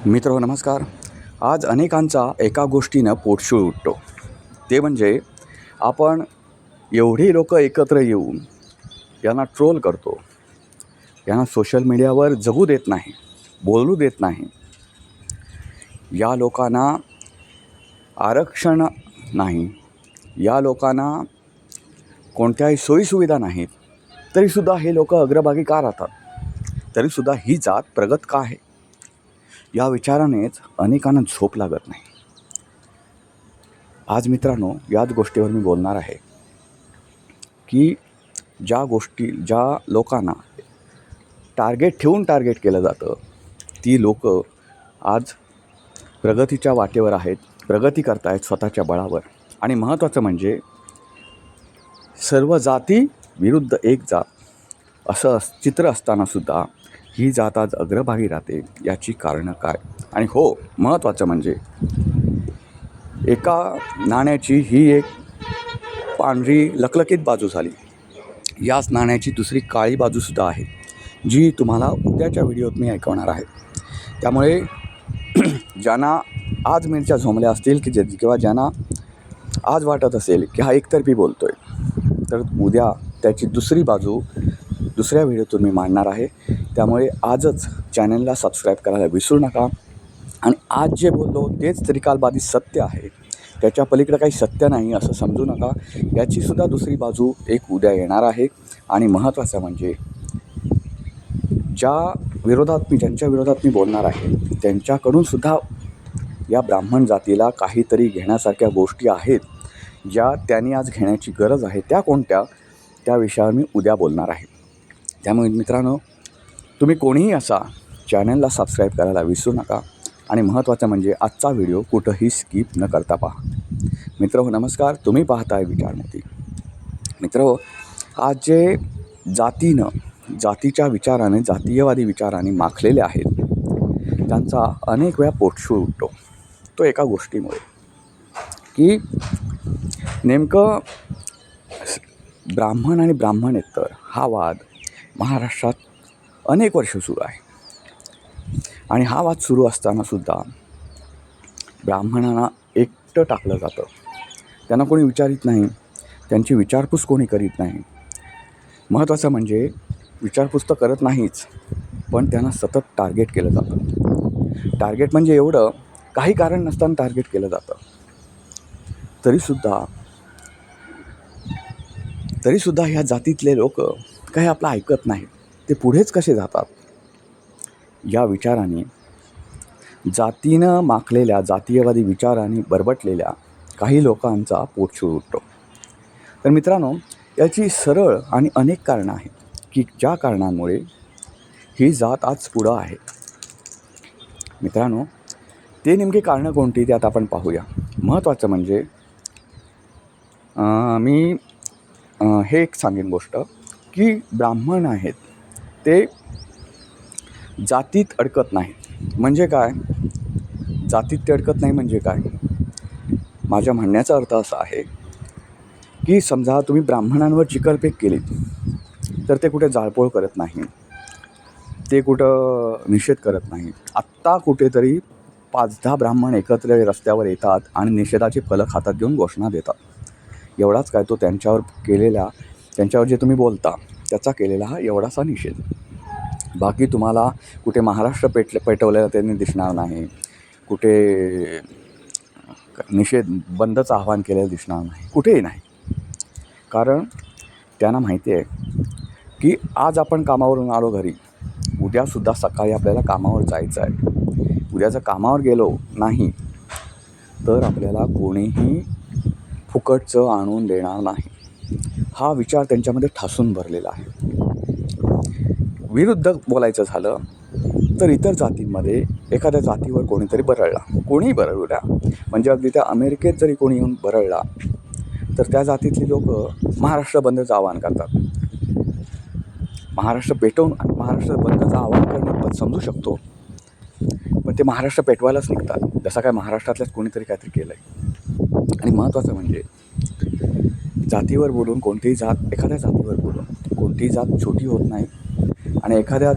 मित्र नमस्कार. आज अनेकांचा एका गोष्टीनं पोटशूळ उठतो. ते म्हणजे आपण एवढी लोकं एकत्र येऊन यांना ट्रोल करतो, यांना सोशल मीडियावर जगू देत नाही, बोलू देत नाही. या लोकांना आरक्षण नाही, या लोकांना कोणत्याही सोयीसुविधा नाहीत, तरीसुद्धा हे लोक अग्रभागी का राहतात? तरीसुद्धा ही जात प्रगत का आहे? या विचारानेच अनेकांना झोप लागत नाही. आज मित्रांनो, याच गोष्टीवर मी बोलणार आहे की ज्या लोकांना टार्गेट ठेवून टार्गेट केलं जातं, ती लोकं आज प्रगतीच्या वाटेवर आहेत, प्रगती करतायत स्वतःच्या बळावर. आणि महत्त्वाचं म्हणजे सर्व जाती विरुद्ध एक जात असं चित्र असतानासुद्धा ही जात आज अग्रभागी राहते. याची कारणं काय? आणि हो, महत्त्वाचं म्हणजे एका नाण्याची ही एक पांढरी लकलकीत बाजू झाली, याच नाण्याची दुसरी काळी बाजूसुद्धा आहे, जी तुम्हाला उद्याच्या व्हिडिओत मी ऐकवणार आहे. त्यामुळे ज्यांना आज मिरच्या झोंबल्या असतील किंवा ज्यांना आज वाटत असेल की हा एकतर्फी बोलतो आहे, तर उद्या त्याची दुसरी बाजू दुसऱ्या व्हिडिओतून मी मांडणार आहे. त्यामुळे आजच चॅनलला सबस्क्राईब करायला विसरू नका. आणि आज जे बोललो तेच त्रिकालबाधी सत्य आहे, त्याच्या पलीकडे काही सत्य नाही असं समजू नका. याचीसुद्धा दुसरी बाजू एक उद्या येणार आहे. आणि महत्त्वाचं म्हणजे ज्यांच्या विरोधात मी बोलणार आहे, त्यांच्याकडूनसुद्धा या ब्राह्मण जातीला काहीतरी घेण्यासारख्या गोष्टी आहेत, ज्या त्यांनी आज घेण्याची गरज आहे. त्या कोणत्या? त्या विषयावर मी उद्या बोलणार आहे. त्यामुळे मित्रांनो, तुम्ही कोणीही असा चॅनलला सबस्क्राईब करायला विसरू नका. आणि महत्त्वाचं म्हणजे आजचा व्हिडिओ कुठंही स्किप न करता पहा. मित्रहो नमस्कार, तुम्ही पाहताय विचारमती. मित्रहो, आज जे जातीच्या विचाराने, जातीयवादी विचाराने माखलेले आहेत, त्यांचा अनेक वेळा पोटशूळ उठतो. तो एका गोष्टीमुळे की नेमकं ब्राह्मण आणि ब्राह्मणेतर हा वाद महाराष्ट्रात अनेक वर्ष सुरू आहे. आणि हा वाद सुरू असतानासुद्धा ब्राह्मणांना एकटं टाकलं जातं. त्यांना कोणी विचारित नाही, त्यांची विचारपूस कोणी करीत नाही. महत्त्वाचं म्हणजे विचारपूस तर करत नाहीच, पण त्यांना सतत टार्गेट केलं जातं. टार्गेट म्हणजे एवढं, काही कारण नसताना टार्गेट केलं जातं. तरीसुद्धा ह्या जातीतले लोक काही आपलं ऐकत नाहीत. ते पुढेच कसे जातात? या विचाराने, जातीनं माखलेल्या, जातीयवादी विचाराने बरबटलेल्या काही लोकांचा पोटशूळ उठतो. तर मित्रांनो, याची सरळ आणि अनेक कारणं आहेत की ज्या कारणांमुळे ही जात आज पुढं आहे. मित्रांनो, ते नेमकी कारणं कोणती ते आता आपण पाहूया. महत्त्वाचं म्हणजे मी हे एक सांगेन गोष्ट की ब्राह्मण आहेत ते जातीत अडकत नाहीत. म्हणजे काय? जातीत ते अडकत नाही म्हणजे काय? माझ्या म्हणण्याचा अर्थ असा आहे की समजा तुम्ही ब्राह्मणांवर चिखलफेक केलीत, तर ते कुठे जाळपोळ करत नाही, ते कुठं निषेध करत नाही. आत्ता कुठेतरी 5-10 ब्राह्मण एकत्र रस्त्यावर येतात आणि निषेधाचे फलक हातात घेऊन घोषणा देतात. एवढाच काय, तो त्यांच्यावर जे तुम्ही बोलता त्याचा केलेला हा एवढासा निषेध. बाकी तुम्हाला कुठे महाराष्ट्र पेटवलेला त्यांनी दिसणार नाही, कुठे निषेध बंदचं आवाहन केलेलं दिसणार नाही, कुठेही नाही. कारण त्यांना माहिती आहे की आज आपण कामावरून आलो घरी, उद्यासुद्धा सकाळी आपल्याला कामावर जायचं आहे. उद्या जर कामावर गेलो नाही तर आपल्याला कोणीही फुकटचं आणून देणार नाही. हा विचार त्यांच्यामध्ये ठासून भरलेला आहे. विरुद्ध बोलायचं झालं तर इतर जातींमध्ये एखाद्या जातीवर कोणीतरी बरळला, कोणीही बरळू द्या, म्हणजे अगदी त्या अमेरिकेत जरी कोणी येऊन बरळला तर त्या जातीतली लोक महाराष्ट्र बंदचं आवाहन करतात. महाराष्ट्र बंदचं आवाहन करणं पण समजू शकतो, पण ते महाराष्ट्र पेटवायलाच निघतात, जसं काय महाराष्ट्रातल्याच कोणीतरी काहीतरी केलं आहे. आणि महत्त्वाचं म्हणजे जातीवर बोलून एखाद्या जातीवर बोलून कोणतीही जात छोटी होत नाही. आणि एखाद्या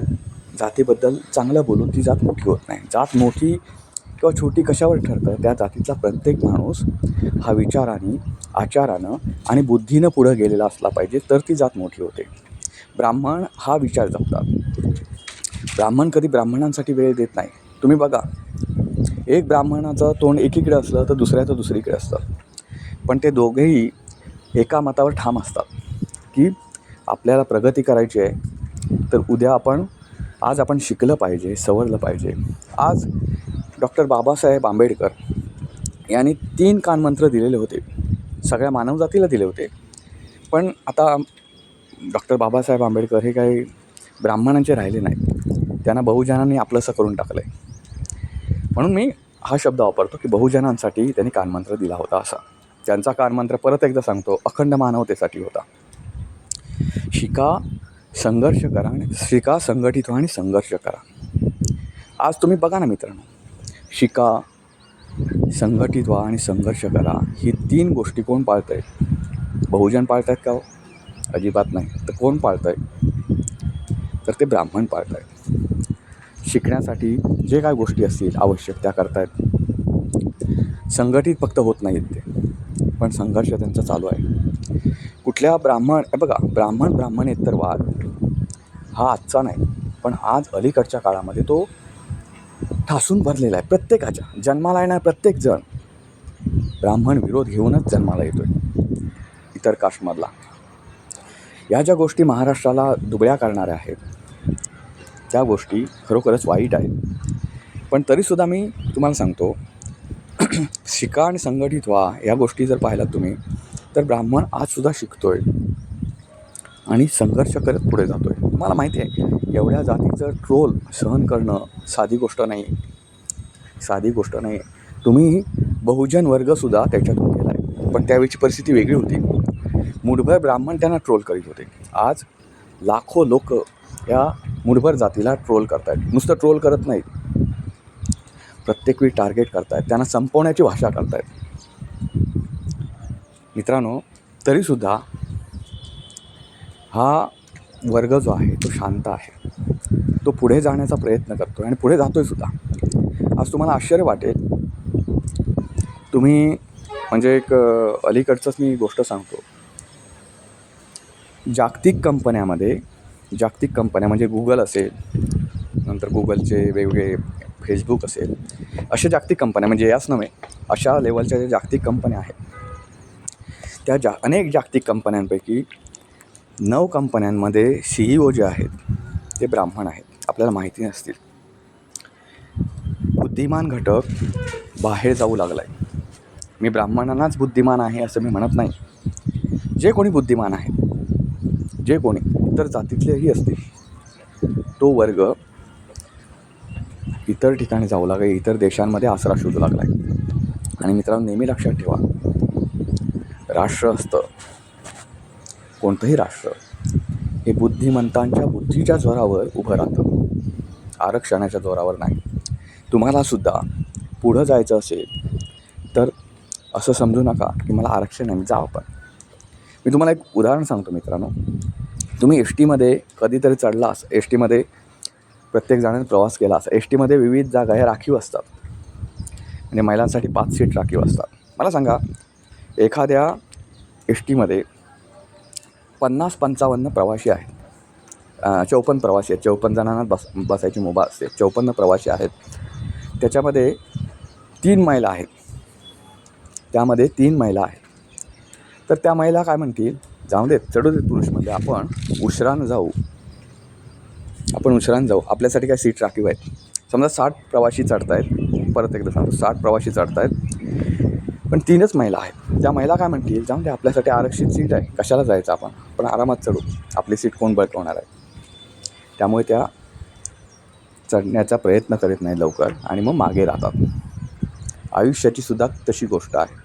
जातीबद्दल चांगलं बोलून ती जात मोठी होत नाही. जात मोठी किंवा छोटी कशावर ठरतं, त्या जातीतला प्रत्येक माणूस हा विचाराने, आचारानं आणि बुद्धीनं पुढं गेलेला असला पाहिजे, तर ती जात मोठी होते. ब्राह्मण हा विचार जपतात. ब्राह्मण कधी ब्राह्मणांसाठी वेळ देत नाही. तुम्ही बघा, एक ब्राह्मणाचं तोंड एकीकडे असलं तर दुसऱ्याचं दुसरीकडे असतं, पण ते दोघेही एका मतावर ठाम असतात की आपल्याला प्रगती करायची आहे, तर आज आपण शिकलं पाहिजे, सवरलं पाहिजे. आज डॉक्टर बाबासाहेब आंबेडकर यांनी 3 कानमंत्र दिलेले होते, सगळ्या मानवजातीला दिले होते. पण आता डॉक्टर बाबासाहेब आंबेडकर हे काही ब्राह्मणांचे राहिले नाहीत. त्यांना बहुजनांनी आपलंसं करून टाकलं आहे. म्हणून मी हा शब्द वापरतो की बहुजनांसाठी त्यांनी कानमंत्र दिला होता असा. त्यांचा कानमंत्र परत एकदा सांगतो, अखंड मानवतेसाठी होता. शिका, संघर्ष करा आणि शिका, संघटित व्हा आणि संघर्ष करा. आज तुम्ही बघा ना मित्रांनो, शिका, संघटित व्हा आणि संघर्ष करा, ही 3 गोष्टी कोण पाळतं आहे? बहुजन पाळत आहेत का हो? अजिबात नाही. तर कोण पाळतं आहे? तर ते ब्राह्मण पाळत आहेत. शिकण्यासाठी जे काय गोष्टी असतील आवश्यक त्या करतायत. संघटित फक्त होत नाहीत ते, पण संघर्ष त्यांचा चालू आहे. कुठल्या ब्राह्मणेतर वाद हा आजचा नाही, पण आज अलीकडच्या काळामध्ये तो ठासून भरलेला आहे. प्रत्येकाच्या जन्माला येणारा प्रत्येक जण ब्राह्मण विरोध घेऊनच जन्माला येतो आहे. इतर कास्टमधला या ज्या गोष्टी महाराष्ट्राला दुबळ्या करणाऱ्या आहेत, त्या गोष्टी खरोखरच वाईट आहेत. पण तरीसुद्धा मी तुम्हाला सांगतो, शिका आणि संघटित व्हा या गोष्टी जर पाहिलात तुम्ही, तर ब्राह्मण आजसुद्धा शिकतो आहे आणि संघर्ष करत पुढे जातो आहे. तुम्हाला माहिती आहे, एवढ्या जातीचं ट्रोल सहन करणं साधी गोष्ट नाही, साधी गोष्ट नाही. तुम्ही बहुजन वर्गसुद्धा त्याच्यातून गेला आहे, पण त्यावेळची परिस्थिती वेगळी होती. मुठभर ब्राह्मण त्यांना ट्रोल करीत होते. आज लाखो लोक या मुठभर जातीला ट्रोल करत आहेत. नुसतं ट्रोल करत नाहीत, प्रत्येक वेळी टार्गेट करत आहेत, त्यांना संपवण्याची भाषा करत आहेत. मित्रांनो, तरीसुद्धा हा वर्ग जो आहे तो शांत आहे. तो पुढे जाण्याचा प्रयत्न करतो आणि पुढे जातो आहे सुद्धा. आज तुम्हाला आश्चर्य वाटेल, तुम्ही म्हणजे एक अलीकडचंच मी गोष्ट सांगतो. जागतिक कंपन्या म्हणजे गुगल असेल, नंतर गुगलचे वेगवेगळे फेसबुक असेल, अशा जागतिक कंपन्या म्हणजे याच नव्हे, अशा लेवलच्या ज्या जागतिक कंपन्या आहेत, त्या अनेक जागतिक कंपन्यांपैकी 9 कंपन्यांमध्ये CEO जे आहेत ते ब्राह्मण आहेत. आपल्याला माहिती नसतील. बुद्धिमान घटक बाहेर जाऊ लागला आहे. मी ब्राह्मणांनाच बुद्धिमान आहे असं मी म्हणत नाही. जे कोणी बुद्धिमान आहे, जे कोणी इतर जातीतलेही असतील, तो वर्ग इतर ठिकाणी जाऊ लागला, इतर देशांमध्ये आसरा शोधू लागला आहे. आणि मित्रांनो, नेहमी लक्षात ठेवा, राष्ट्र असतं, कोणतंही राष्ट्र हे बुद्धिमंतांच्या बुद्धीच्या जोरावर उभं राहतं, आरक्षणाच्या जोरावर नाही. तुम्हालासुद्धा पुढं जायचं असेल तर असं समजू नका की मला आरक्षण आहे, जा आपण. मी तुम्हाला एक उदाहरण सांगतो मित्रांनो. तुम्ही टीमध्ये कधीतरी चढला असं, टीमध्ये प्रत्येकजणाने प्रवास केला असं. टीमध्ये विविध जागा ह्या राखीव असतात, म्हणजे महिलांसाठी 5 सीट राखीव असतात. मला सांगा, एखाद्या टीमध्ये 50-55 प्रवासी आहेत, 54 प्रवासी आहेत. 54 जणांना बसायची मुभा असते. 54 प्रवासी आहेत. त्याच्यामध्ये 3 महिला आहेत. त्यामध्ये 3 महिला आहेत. तर त्या महिला काय म्हणतील, जाऊ देत, चढू देत पुरुषमध्ये, आपण उशिरानं जाऊ, आपल्यासाठी काय सीट राखीव आहेत. समजा 60 प्रवासी चढत आहेत, परत एकदा सांगतो, 60 प्रवासी चढत आहेत, पण 3च महिला आहेत. त्या महिला काय म्हणतील, जाऊ दे, आपल्यासाठी आरक्षित सीट आहे, कशाला जायचं, आपण आरामात चढू, आपली सीट कोण बळकवणार आहे. त्यामुळे त्या चढण्याचा प्रयत्न करीत नाही लवकर आणि मग मागे राहतात. आयुष्याची सुद्धा तशी गोष्ट आहे.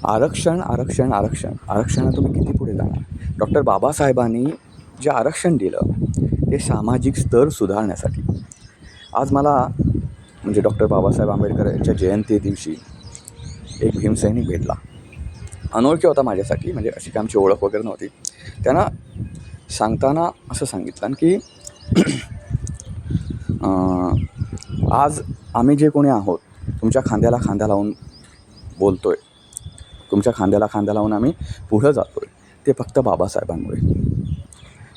आरक्षणात तुम्ही किती पुढे जाणार. डॉक्टर बाबासाहेबांनी जे आरक्षण दिलं ते सामाजिक स्तर सुधारण्यासाठी. आज मला म्हणजे डॉक्टर बाबासाहेब आंबेडकर यांच्या जयंती दिवशी एक भीमसैनिक भेटला. अनोळखी होता माझ्यासाठी, म्हणजे अशी काही आमची ओळख वगैरे नव्हती. त्यांना सांगताना असं सांगितलं की आज आम्ही जे कोणी आहोत, तुमच्या खांद्याला खांदा लावून बोलतो आहे, तुमच्या खांद्याला खांदा लावून आम्ही पुढं जातो आहे, ते फक्त बाबासाहेबांमुळे.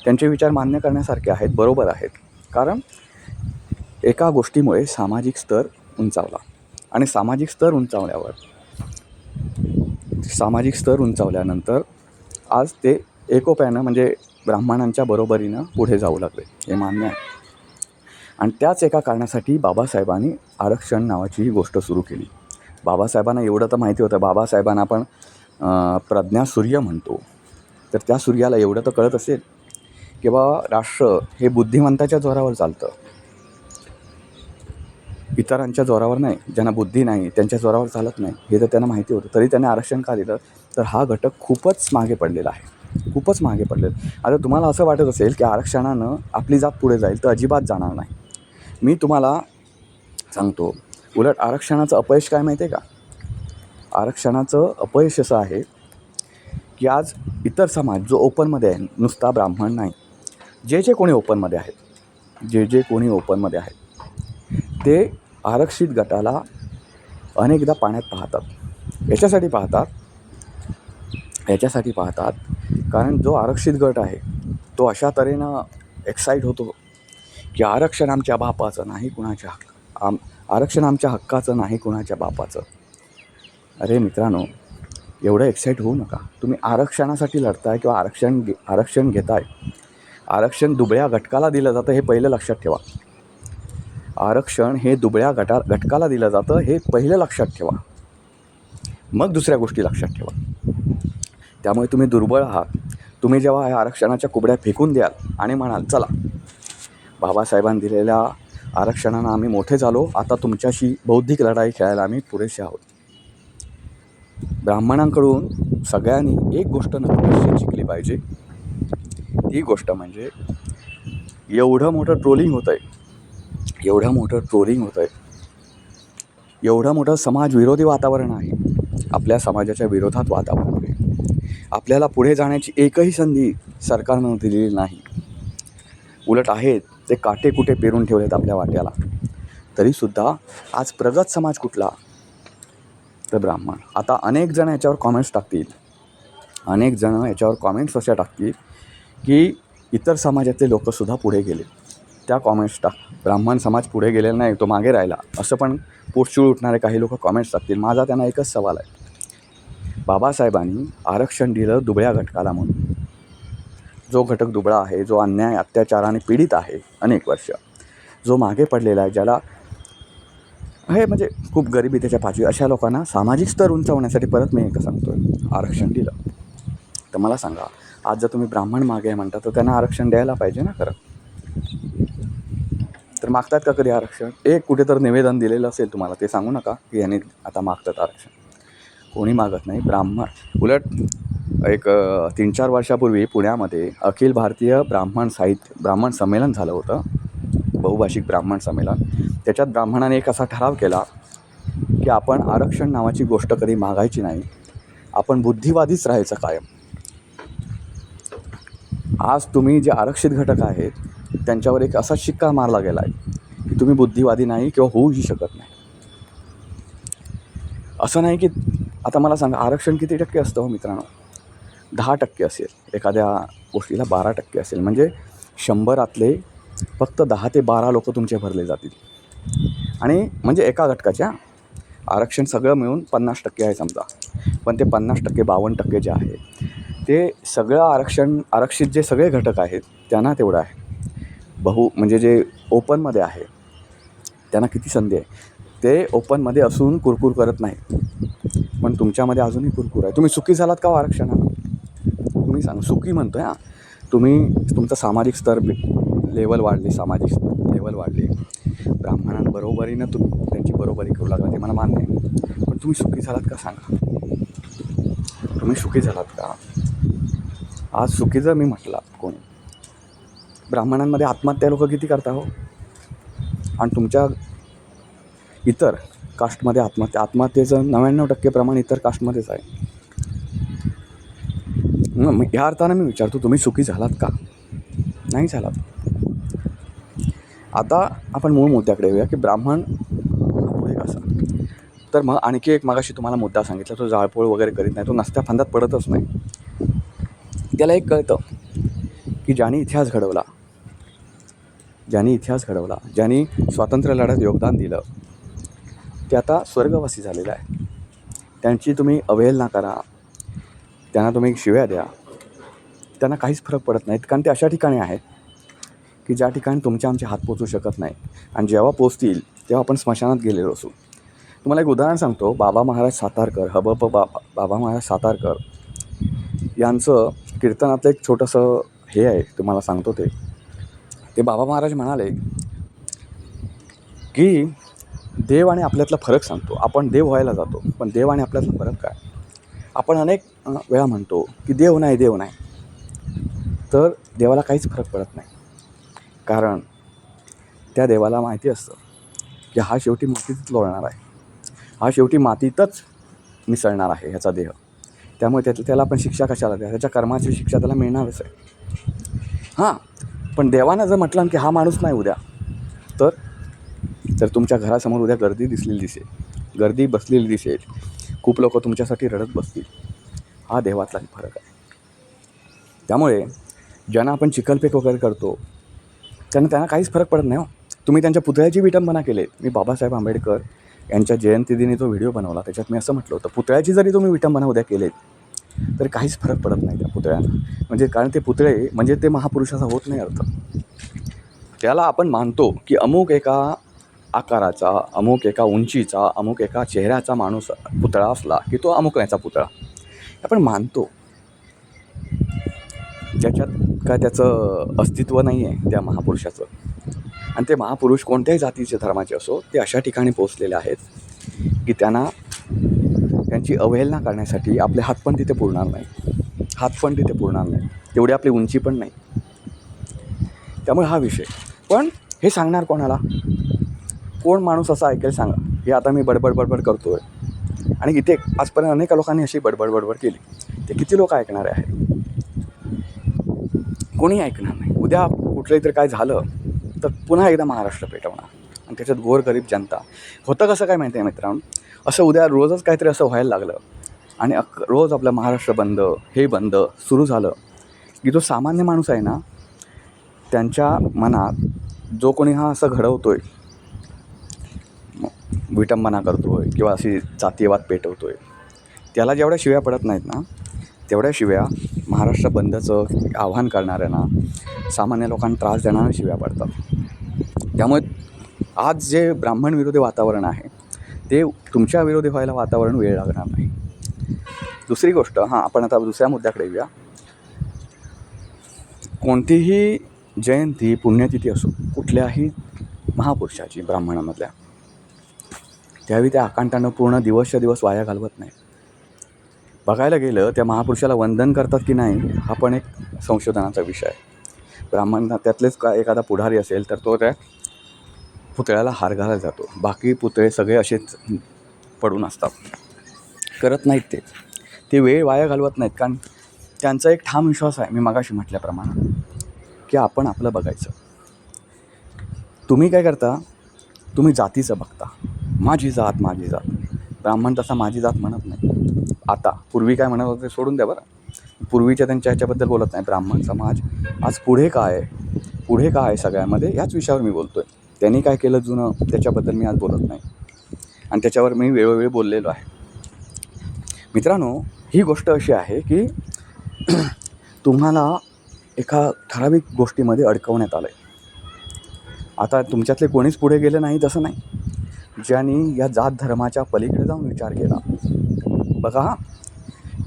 त्यांचे विचार मान्य करण्यासारखे आहेत, बरोबर आहेत. कारण एका गोष्टीमुळे सामाजिक स्तर उंचावला आणि सामाजिक स्तर उंचावल्यानंतर आज ते एकोप्यानं म्हणजे ब्राह्मणांच्या बरोबरीनं पुढे जाऊ लागले, हे मान्य आहे. आणि त्याच एका कारणासाठी बाबासाहेबांनी आरक्षण नावाची ही गोष्ट सुरू केली. बाबासाहेबांना एवढं तर माहिती होतं, बाबासाहेबांना आपण प्रज्ञासूर्य म्हणतो, तर त्या सूर्याला एवढं तर कळत असेल की बाबा राष्ट्र हे बुद्धिमंताच्या जोरावर चालतं, इतरांच्या जोरावर नाही. ज्यांना बुद्धी नाही त्यांच्या जोरावर चालत नाही, हे तर त्यांना माहिती होतं. तरी त्यांनी आरक्षण का दिलं? तर हा घटक खूपच मागे पडलेला आहे, खूपच मागे पडलेलं. आता तुम्हाला असं वाटत असेल की आरक्षणानं आपली जात पुढे जाईल, तर अजिबात जाणार नाही. मी तुम्हाला सांगतो, उलट आरक्षणाचं अपयश काय माहिती आहे का? आरक्षणाचं अपयश असं आहे की आज इतर समाज जो ओपनमध्ये आहे, नुसता ब्राह्मण नाही, जे कोणी ओपनमध्ये आहेत, ते आरक्षित गटाला अनेकदा पाण्यात पाहतात. याच्यासाठी पाहतात कारण जो आरक्षित गट आहे तो अशा तऱ्हेनं एक्साईट होतो की आरक्षण आमच्या बापाचं नाही कुणाच्या आरक्षण आमच्या हक्काचं नाही कुणाच्या बापाचं. अरे मित्रांनो, एवढं एक्साईट होऊ नका. तुम्ही आरक्षणासाठी लढताय किंवा आरक्षण घेताय, आरक्षण दुबळ्या घटकाला दिलं जातं, हे पहिलं लक्षात ठेवा. आरक्षण हे दुबळ्या घटकाला दिलं जातं, हे पहिलं लक्षात ठेवा. मग दुसऱ्या गोष्टी लक्षात ठेवा. त्यामुळे तुम्ही दुर्बळ आहात. तुम्ही जेव्हा या आरक्षणाच्या कुबड्या फेकून द्याल आणि म्हणाल चला बाबासाहेबांनी दिलेल्या आरक्षणानं आम्ही मोठे झालो, आता तुमच्याशी बौद्धिक लढाई खेळायला आम्ही पुरेसे आहोत. ब्राह्मणांकडून सगळ्यांनी एक गोष्ट नक्की शिकली पाहिजे. ती गोष्ट म्हणजे एवढं मोठं ट्रोलिंग होतं आहे, एवढं मोठं समाजविरोधी वातावरण आहे, आपल्या समाजाच्या विरोधात वातावरण आहे. आपल्याला पुढे जाण्याची एकही संधी सरकारनं दिलेली नाही. उलट आहेत ते काटे कुठे पेरून ठेवलेत आपल्या वाट्याला. तरीसुद्धा आज प्रगत समाज कुठला? तर ब्राह्मण. आता अनेक जण याच्यावर कॉमेंट्स अशा टाकतील की इतर समाजातले लोकंसुद्धा पुढे गेले. त्या कॉमेंट्स ब्राह्मण समाज पुढे गेलेला नाही, तो मागे राहिला, असं पण पोटचूळ उठणारे काही लोक कॉमेंट्स टाकतील. माझा त्यांना एकच सवाल आहे, बाबासाहेबांनी आरक्षण दिलं दुबळ्या घटकाला म्हणून. जो घटक दुबळा आहे, जो अन्याय अत्याचाराने पीडित आहे अनेक वर्ष, जो मागे पडलेला आहे, ज्याला हे म्हणजे खूप गरिबी त्याच्या पाचवी, अशा लोकांना सामाजिक स्तर उंचावण्यासाठी परत मी एकदा सांगतोय, आरक्षण दिलं. तर मला सांगा, आज जर तुम्ही ब्राह्मण मागे आहे म्हणता, तर त्यांना आरक्षण द्यायला पाहिजे ना खरं. तर मागतात का कधी आरक्षण? एक कुठेतरी निवेदन दिलेलं असेल तुम्हाला, ते सांगू नका की यांनी आता मागतात आरक्षण. कोणी मागत नाही. उलट एक 3-4 वर्षापूर्वी पुण्यामध्ये अखिल भारतीय ब्राह्मण संमेलन झालं होतं, बहुभाषिक ब्राह्मण संमेलन. त्याच्यात ब्राह्मणाने एक असा ठराव केला की आपण आरक्षण नावाची गोष्ट कधी मागायची नाही, आपण बुद्धिवादीच राहायचं कायम. आज तुम्ही जे आरक्षित घटक आहेत त्यांच्यावर एक असा शिक्का मारला गेला आहे की तुम्ही बुद्धिवादी नाही किंवा होऊही शकत नाही. असं नाही की आता मला सांगा, आरक्षण किती टक्के असतं हो मित्रांनो? 10% असेल, एखाद्या गोष्टीला 12% असेल, म्हणजे 100रातले फक्त 10 ते 12 लोक तुमचे भरले जातील. आणि म्हणजे एका घटकाच्या आरक्षण सगळं मिळून 50% आहे समजा, पण ते 50%, 52% जे आहे ते सगळं आरक्षित जे सगळे घटक आहेत त्यांना तेवढं आहे. म्हणजे जे ओपनमध्ये आहे त्यांना किती संधी आहे? ते ओपनमध्ये असून कुरकुर करत नाही, पण तुमच्यामध्ये अजूनही कुरकुर आहे. तुम्ही सुखी झालात का आरक्षणानं? तुम्ही सांगा. सुखी म्हणतो आहे, तुमचा सामाजिक स्तर लेवल वाढली, ब्राह्मणांबरोबरीनं त्यांची बरोबरी करू लागला, ते मला मान्य आहे. पण तुम्ही सुखी झालात का सांगा? तुम्ही सुखी झालात का? आज सुखी जर मी म्हटला कोणी, ब्राह्मणांमध्ये आत्महत्या लोक किती करता हो? आणि तुमच्या इतर कास्टमध्ये आत्महत्येचं 99% प्रमाण इतर कास्टमध्येच आहे. मग या अर्थानं मी विचारतो, तुम्ही सुखी झालात का? नाही झालात. आता आपण मूळ मुद्द्याकडे येऊया की ब्राह्मण पुढे कसा. तर मग आणखी एक मगाशी तुम्हाला मुद्दा सांगितला, तो जाळपोळ वगैरे करीत नाही, तो नसत्या फंदात पडतच नाही. त्याला एक कळतं की ज्यांनी इतिहास घडवला, ज्यांनी स्वातंत्र्य लढ्यात योगदान दिलं, ते आता स्वर्गवासी झालेलं आहे. त्यांची तुम्ही अवहेलना करा, त्यांना तुम्ही शिव्या द्या, त्यांना काहीच फरक पडत नाहीत. कारण ते अशा ठिकाणी आहेत की ज्या ठिकाणी तुमचे आमचे हात पोचू शकत नाही. आणि जेव्हा पोचतील तेव्हा आपण स्मशानात गेलेलो असू. तुम्हाला एक उदाहरण सांगतो. बाबा महाराज सातारकर यांचं कीर्तनातलं एक छोटंसं हे आहे, तुम्हाला सांगतो. ते बाबा महाराज म्हणाले की देव आणि आपल्यातला फरक सांगतो. आपण देव व्हायला जातो, पण देव आणि आपल्यातला फरक काय. आपण अनेक वेळा म्हणतो की देव नाही, तर देवाला काहीच फरक पडत नाही. कारण त्या देवाला माहिती असतं की हा शेवटी मातीतच लोळणार आहे, हा शेवटी मातीतच मिसळणार आहे ह्याचा देह. त्यामुळे त्याला आपण शिक्षा कशाला द्या, त्याच्या कर्माची शिक्षा त्याला मिळणारच आहे. हां, पण देवानं जर म्हटलं की हा माणूस नाही उद्या, तर तुमच्या घरासमोर उद्या गर्दी बसलेली दिसेल, खूप लोक तुमच्यासाठी रडत बसतील. हा देवातलाही फरक आहे. त्यामुळे ज्यांना आपण चिखलफेक वगैरे करतो त्यांना काहीच फरक पडत नाही हो. तुम्ही त्यांच्या पुतळ्याची विटंबना केली. मी बाबासाहेब आंबेडकर यांच्या जयंतीदिनी तो व्हिडिओ बनवला, त्याच्यात मी असं म्हटलं होतं, पुतळ्याची जरी तुम्ही विटंबना उद्या केलीत तरी काहीच फरक पडत नाही त्या पुतळ्यांना. म्हणजे कारण ते पुतळे म्हणजे ते महापुरुषाचा होत नाही अर्थ. त्याला आपण मानतो की अमुक एका आकाराचा, अमुक एका उंचीचा, अमुक एका चेहऱ्याचा माणूस पुतळा असला की तो अमुक याचा पुतळा आपण मानतो. त्याच्यात काय त्याचं अस्तित्व नाही आहे त्या महापुरुषाचं. आणि ते महापुरुष कोणत्याही जातीचे धर्माचे असो, ते अशा ठिकाणी पोहोचलेले आहेत की त्यांची अवहेलना करण्यासाठी आपले हात पण तिथे पुरणार नाही, तेवढी आपली उंची पण नाही. त्यामुळे हा विषय. पण हे सांगणार कोणाला, कोण माणूस असा ऐकेल सांगा. हे आता मी बडबड करतो आहे आणि इथे आजपर्यंत अनेक लोकांनी अशी बडबड केली, ते किती लोक ऐकणारे आहेत. कोणी ऐकणार नाही. उद्या कुठलंही तरी काय झालं तर पुन्हा एकदा महाराष्ट्र पेटवणार आणि त्याच्यात गोरगरीब जनता. होतं कसं काय माहिती आहे मित्रांनो, असं उद्या रोजच काहीतरी असं व्हायला लागलं आणि रोज आपलं महाराष्ट्र बंद, हे बंद सुरू झालं की जो सामान्य माणूस आहे ना, त्यांच्या मनात जो कोणी हा असं घडवतोय, विटंबना करतोय किंवा अशी जातीयवाद पेटवतोय, त्याला जेवढ्या शिव्या पडत नाहीत ना, तेवढ्या शिव्या महाराष्ट्र बंदचं आव्हान करणाऱ्यांना, सामान्य लोकांना त्रास देणाऱ्या शिव्या पडतात. त्यामुळे आज जे ब्राह्मण विरोधी वातावरण आहे ते तुमच्या विरोधी व्हायला वातावरण वेळ लागणार नाही. दुसरी गोष्ट, आपण आता दुसऱ्या मुद्द्याकडे येऊया. कोणतीही जयंती, पुण्यतिथी असो कुठल्याही महापुरुषाची ब्राह्मणामधल्या, त्यावेळी त्या आकांतानं पूर्ण दिवसच्या दिवस वाया घालवत नाही. बघायला गेलं त्या महापुरुषाला वंदन करतात की नाही हा पण एक संशोधनाचा विषय आहे. ब्राह्मण त्यातलेच एखादा पुढारी असेल तर तो त्या पुतळ्याला हार घालायला जातो. बाकी पुतळे सगळे असेच पडून असतात, करत नाहीत ते वेळ वाया घालवत नाहीत. कारण त्यांचा एक ठाम विश्वास आहे, मी मगाशी म्हटल्याप्रमाणे, की आपण आपलं बघायचं. तुम्ही काय करता, तुम्ही जातीचं बघता, माझी जात. ब्राह्मण तसा माझी जात म्हणत नाही. आता पूर्वी काय म्हणत होते सोडून द्या बरं, पूर्वीच्या त्यांच्या ह्याच्याबद्दल बोलत नाही. ब्राह्मण समाज आज पुढे काय आहे सगळ्यामध्ये, याच विषयावर मी बोलतो आहे. त्यांनी काय केलं जुनं त्याच्याबद्दल मी आज बोलत नाही आणि त्याच्यावर मी वेळोवेळी बोललेलो आहे. मित्रांनो, ही गोष्ट अशी आहे की तुम्हाला एका ठराविक गोष्टीमध्ये अडकवण्यात आलं आहे. आता तुमच्यातले कोणीच पुढे गेलं नाही तसं नाही. ज्यांनी या जात धर्माच्या पलीकडे जाऊन विचार केला, बघा,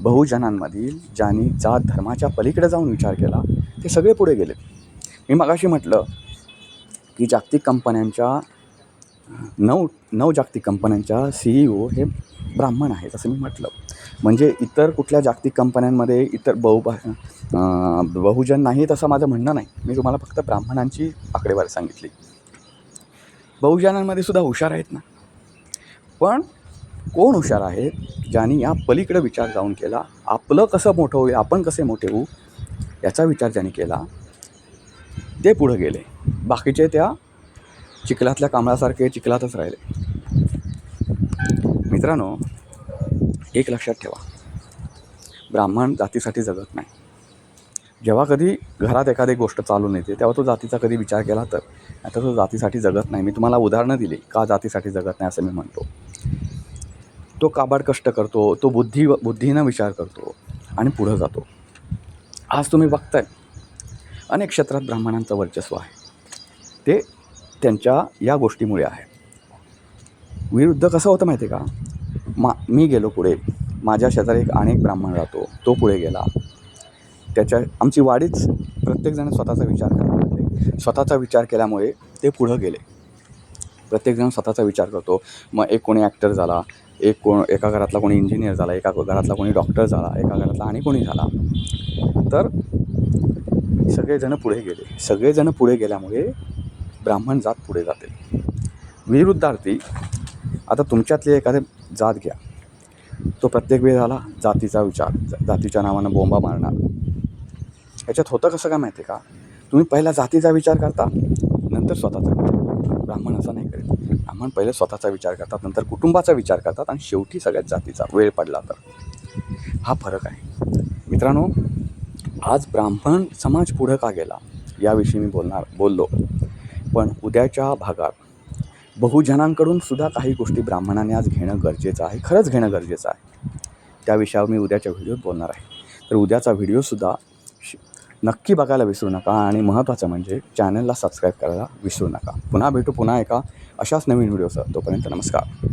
बहुजनांमधील ज्यांनी जात धर्माच्या पलीकडे जाऊन विचार केला ते सगळे पुढे गेले. मी मगाशी म्हटलं की जागतिक कंपन्यांच्या 9 जागतिक कंपन्यांच्या CEO हे ब्राह्मण आहेत असं मी म्हटलं. म्हणजे इतर कुठल्या जागतिक कंपन्यांमध्ये इतर बहुजन नाहीत असं माझं म्हणणं नाही. मी तुम्हाला फक्त ब्राह्मणांची आकडेवारी सांगितली. बहुजनांमध्ये सुद्धा हुशार आहेत ना, पण कोण हुशार आहेत, ज्यांनी या पलीकडे विचार जाऊन केला, आपलं कसं मोठं होईल, आपण कसे मोठे होऊ याचा विचार ज्यांनी केला ते पुढे गेले. बाकीचे त्या चिखलातल्या कांबळासारखे चिखलातच राहिले. मित्रांनो, एक लक्षात ठेवा, ब्राह्मण जातीसाठी जगत नाही. जेव्हा कधी घरात एखादी गोष्ट चालून येते तेव्हा तो जातीचा कधी विचार केला तर, आता तो जातीसाठी जगत नाही. मी तुम्हाला उदाहरणं दिली का जातीसाठी जगत नाही असं मी म्हणतो. तो काबाड कष्ट करतो, तो बुद्धीनं विचार करतो आणि पुढं जातो. आज तुम्ही बघताय अनेक क्षेत्रात ब्राह्मणांचं वर्चस्व आहे. ते त्यांच्या या गोष्टीमुळे आहे. विरुद्ध कसं होतं माहिती आहे का, मी गेलो पुढे, माझ्या शेजारी अनेक ब्राह्मण राहतो, तो पुढे गेला. आमची वाडीच प्रत्येकजण स्वतःचा विचार करायला लागले. स्वतःचा विचार केल्यामुळे ते पुढं गेले. प्रत्येकजण स्वतःचा विचार करतो. मग कोणी ॲक्टर झाला, एका घरातला कोणी इंजिनियर झाला, एका घरातला कोणी डॉक्टर झाला, एका घरातला आणि कोणी झाला. तर सगळेजण पुढे गेले. सगळेजण पुढे गेल्यामुळे ब्राह्मण जात पुढे जाते. विरुद्धार्थी, आता तुमच्यातली एखादी जात घ्या, तो प्रत्येक वेळ झाला जातीचा विचार, जातीच्या नावानं बोंबा मारणार. याच्यात होतं कसं काय माहिती आहे का, तुम्ही पहिला जातीचा विचार करता, नंतर स्वतःचा विचार करता. ब्राह्मण असं नाही करेल. ब्राह्मण पहिले स्वतःचा विचार करतात, नंतर कुटुंबाचा विचार करतात आणि शेवटी सगळ्यात जातीचा वेळ पडला तर. हा फरक आहे मित्रांनो. आज ब्राह्मण समाज पुढं का गेला याविषयी मी बोललो. पण उद्याच्या भागात बहुजनांकडून सुद्धा काही गोष्टी ब्राह्मणाने आज घेणं गरजेचं आहे. खरंच घेणं गरजेचं आहे. त्या विषयावर मी उद्याच्या व्हिडिओत बोलणार आहे. तर उद्याचा व्हिडिओसुद्धा नक्की बघायला विसरू नका. आणि महत्त्वाचं म्हणजे चॅनलला सबस्क्राईब करायला विसरू नका. पुन्हा भेटू पुन्हा एका अशाच नवीन व्हिडिओसह. तोपर्यंत नमस्कार.